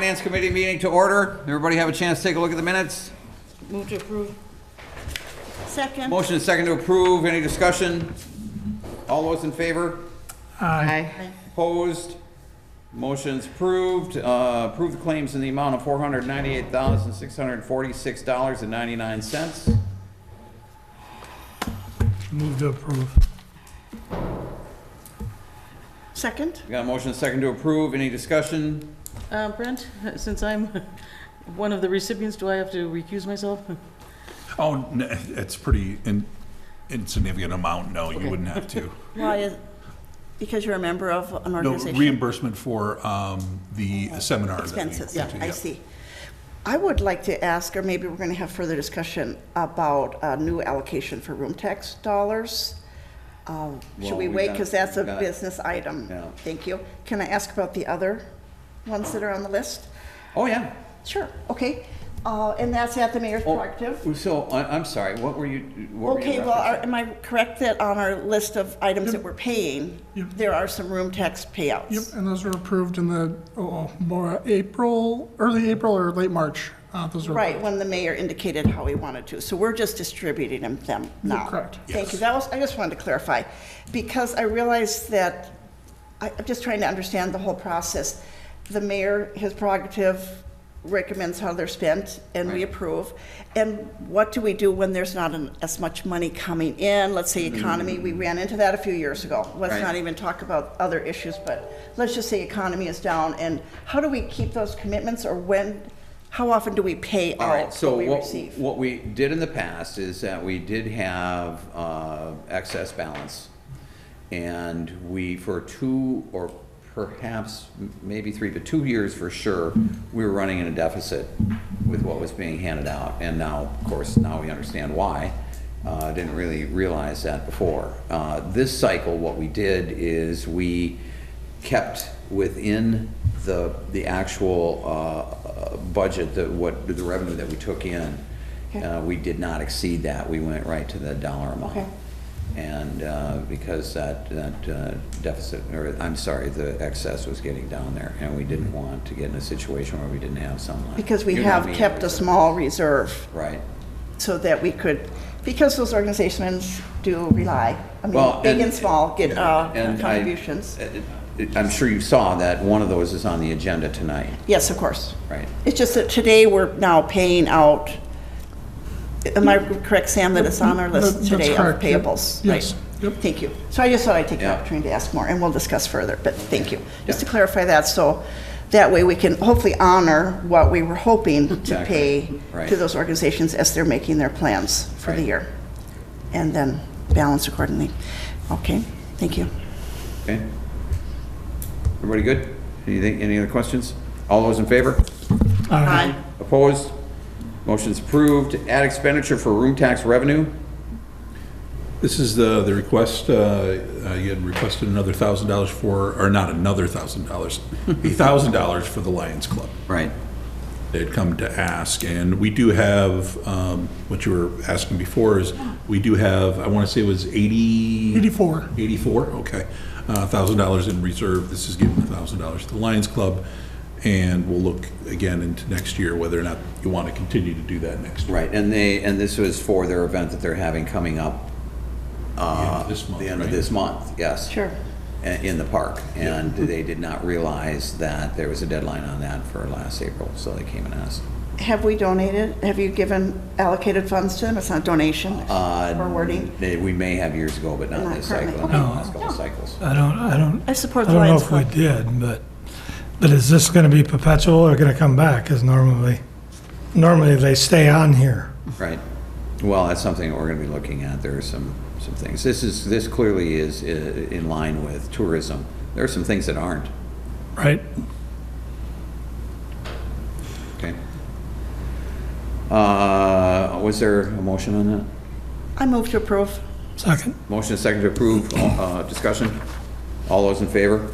Finance Committee meeting to order. Everybody have a chance to take a look at the minutes? Move to approve. Second. Motion is second to approve. Any discussion? All those in favor? Aye. Opposed? Motion's approved. Approve the claims in the amount of $498,646.99. Move to approve. Second. We got a motion second to approve. Any discussion? Brent, since I'm one of the recipients, do I have to recuse myself? Oh, it's pretty insignificant amount. No, you wouldn't have to. Why? Because you're a member of an No organization? reimbursement for the seminar. that we Expenses, went to, I see. I would like to ask, or maybe we're going to have further discussion about a new allocation for room tax dollars. Should Well, we we wait, got- because that's a got- business item? Yeah. Thank you. Can I ask about the other ones that are on the list? Oh, yeah. Sure, okay. And that's at the mayor's prerogative? So, I'm sorry, what were you? what were you Okay, well, referencing? am I correct that on our list of items that we're paying, Yep. there are some room tax payouts? Yep, and those were approved in the, early April or late March. Those were Right, approved. when the mayor indicated how he wanted to. So we're just distributing them now? Correct. Thank you. I just wanted to clarify, because I realized that, I'm just trying to understand the whole process. The mayor, his prerogative, recommends how they're spent, and we Right. approve. And what do we do when there's not as much money coming in? Let's say economy, we ran into that a few years ago. Let's Right. not even talk about other issues, but let's just say economy is down, and how do we keep those commitments, or how often do we pay All right, out so what we what, receive? what we did in the past is that we did have excess balance. And we, for 2 or perhaps maybe 3, but 2 years for sure, we were running in a deficit with what was being handed out. And now, of course, now we understand why. Didn't really realize that before. This cycle, what we did is we kept within the actual budget, the revenue that we took in. Okay. We did not exceed that. We went right to the dollar amount. Okay. And because that deficit, or I'm sorry, the excess was getting down there, and we didn't want to get in a situation where we didn't have some left. Because we You know what I have mean? kept a small reserve Right. so that we could, because those organizations do rely, I Well, mean, big and- and small get And contributions. I'm sure you saw that one of those is on the agenda tonight, Yes, of course. right? It's just that today we're now paying out, am I correct, Sam, that it's on our list That's today of correct, yep. payables? Yes, Right. yep. Thank you. So I just thought I'd take the Yeah. opportunity to ask more, and we'll discuss further, but thank you. Just to Yeah. clarify that, so that way we can hopefully honor what we were hoping to Exactly. pay Right. to those organizations as they're making their plans for the Right. year, and then balance accordingly. Okay, thank you. Okay? Everybody good? Anything, any other questions? All those in favor? Aye. Opposed? Motion's approved. Add expenditure for room tax revenue. This is the request. You had requested another $1,000 for, or not another $1,000, $1,000 for the Lions Club. Right. They had come to ask, and we do have, what you were asking before is, we do have, I want to say it was 84. 84, okay. $1,000 in reserve. This is giving $1,000 to the Lions Club, and we'll look again into next year whether or not you want to continue to do that next year. Right, and this was for their event that they're having coming up. This month, The end of right? this month, yes. Sure. In the park, and they did not realize that there was a deadline on that for last April, so they came and asked. Have we donated, have you given allocated funds to them? It's not a donation or wording? We may have years ago, but not Not this currently, cycle, okay. not the last couple cycles. I don't I support I the don't know Lions if we Club. did, but is this gonna be perpetual or gonna come back? Because normally they stay on here. Right. Well, that's something we're gonna be looking at. There are some things. This clearly is in line with tourism. There are some things that aren't. Right? Okay. Was there a motion on that? I move to approve. Second. Motion is second to approve. Discussion? All those in favor?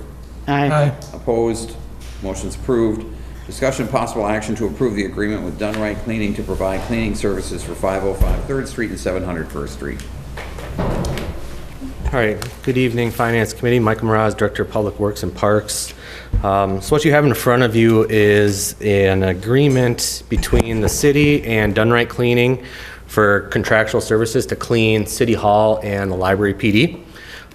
Aye. Opposed? Motion's approved. Discussion possible action to approve the agreement with Done Right Cleaning to provide cleaning services for 505 3rd Street and 700 First Street. All right, good evening, Finance Committee. Michael Mraz, Director of Public Works and Parks. So what you have in front of you is an agreement between the city and Dunright Cleaning for contractual services to clean City Hall and the Library PD.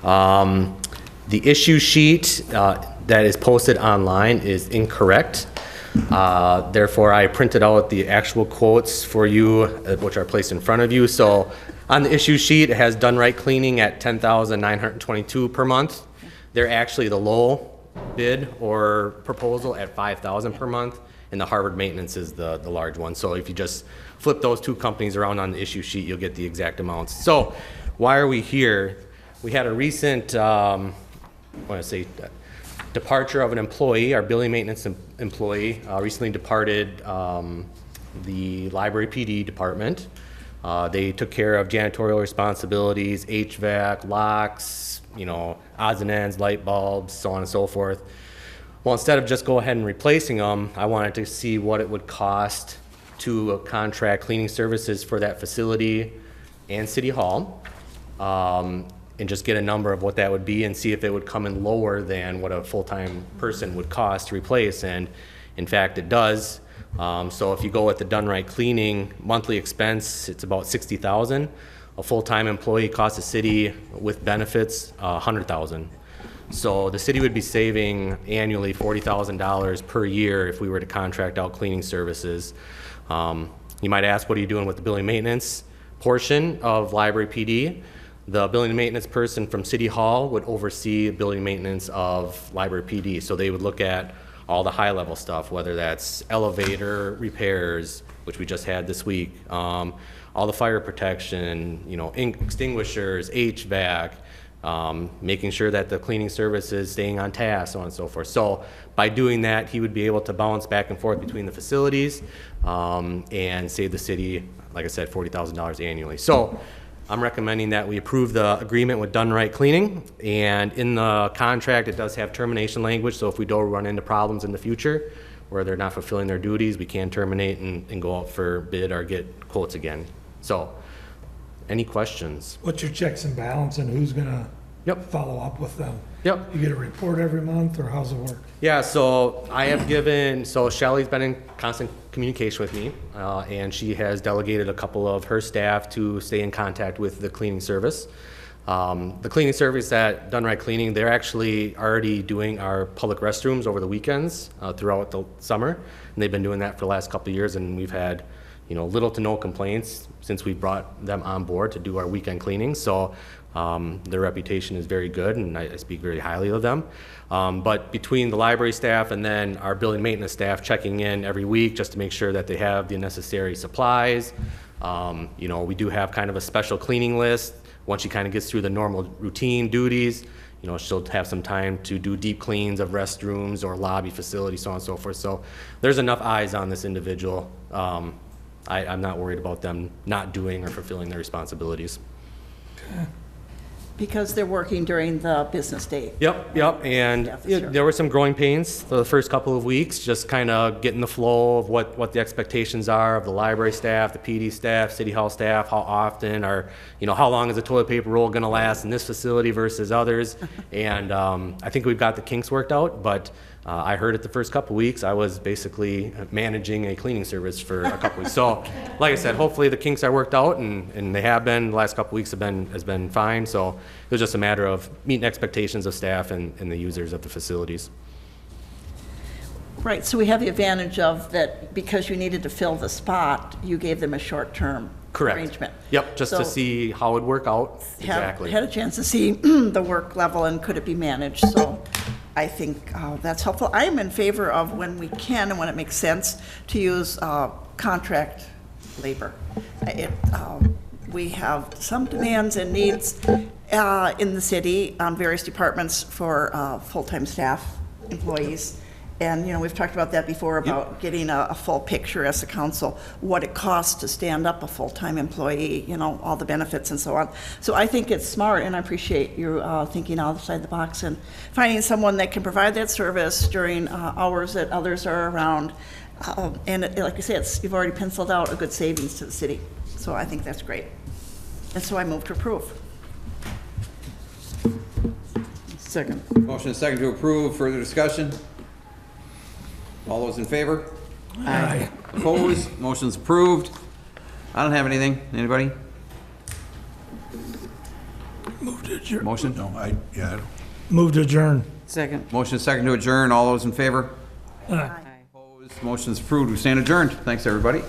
The issue sheet that is posted online is incorrect. Therefore, I printed out the actual quotes for you, which are placed in front of you. So on the issue sheet, it has Dunright Cleaning at $10,922 per month. They're actually the low bid or proposal at $5,000 per month, and the Harvard Maintenance is the large one. So if you just flip those two companies around on the issue sheet, you'll get the exact amounts. So why are we here? We had a recent, departure of an employee. Our building maintenance employee recently departed the library PD department. They took care of janitorial responsibilities, HVAC, locks, odds and ends, light bulbs, so on and so forth. Well, instead of just go ahead and replacing them, I wanted to see what it would cost to contract cleaning services for that facility and City Hall, and just get a number of what that would be and see if it would come in lower than what a full-time person would cost to replace. And in fact, it does. So if you go with the Dunright Cleaning monthly expense, it's about $60,000. A full-time employee costs the city with benefits $100,000. So the city would be saving annually $40,000 per year if we were to contract out cleaning services. You might ask, what are you doing with the building maintenance portion of library PD? The building maintenance person from City Hall would oversee building maintenance of library PD. So they would look at all the high-level stuff, whether that's elevator repairs, which we just had this week, all the fire protection, extinguishers, HVAC, making sure that the cleaning service is staying on task, so on and so forth. So by doing that, he would be able to bounce back and forth between the facilities and save the city, like I said, $40,000 annually. So I'm recommending that we approve the agreement with Dunright Cleaning, and in the contract, it does have termination language, so if we do run into problems in the future where they're not fulfilling their duties, we can terminate and go out for bid or get quotes again. So, any questions? What's your checks and balance, and who's gonna follow up with them? Yep. You get a report every month, or how's it work? Yeah, so Shelley's been in constant communication with me, and she has delegated a couple of her staff to stay in contact with the cleaning service. The cleaning service at Dunright Cleaning, they're actually already doing our public restrooms over the weekends throughout the summer, and they've been doing that for the last couple of years, and we've had little to no complaints since we brought them on board to do our weekend cleaning. So their reputation is very good, and I speak very highly of them. But between the library staff and then our building maintenance staff checking in every week just to make sure that they have the necessary supplies, we do have kind of a special cleaning list. Once she kind of gets through the normal routine duties, she'll have some time to do deep cleans of restrooms or lobby facilities, so on and so forth. So there's enough eyes on this individual. I'm not worried about them not doing or fulfilling their responsibilities. Because they're working during the business day. Yep, and Yeah, sure. there were some growing pains for the first couple of weeks, just kind of getting the flow of what the expectations are of the library staff, the PD staff, City Hall staff, how often, or how long is the toilet paper roll going to last in this facility versus others. And I think we've got the kinks worked out, but I heard it the first couple of weeks. I was basically managing a cleaning service for a couple weeks. So, like I said, hopefully the kinks are worked out, and they have been. The last couple of weeks has been fine. So it was just a matter of meeting expectations of staff and the users of the facilities. Right, so we have the advantage of that because you needed to fill the spot, you gave them a short-term Correct. arrangement. Yep, just to So see how it would work out. Exactly. Had a chance to see the work level and could it be managed, so I think that's helpful. I am in favor of when we can and when it makes sense to use contract labor. We have some demands and needs in the city on various departments for full-time staff employees. And, we've talked about that before, about getting a full picture as a council, what it costs to stand up a full-time employee, all the benefits and so on. So I think it's smart, and I appreciate you thinking outside the box and finding someone that can provide that service during hours that others are around. And like I said, you've already penciled out a good savings to the city. So I think that's great. And so I move to approve. Second. Motion and second to approve. Further discussion? All those in favor? Aye. Opposed? Motion's approved. I don't have anything. Anybody? Move to adjourn. Motion? No, yeah, I don't. Move to adjourn. Second. Motion and second to adjourn. All those in favor? Aye. Opposed? Motion's approved. We stand adjourned. Thanks, everybody.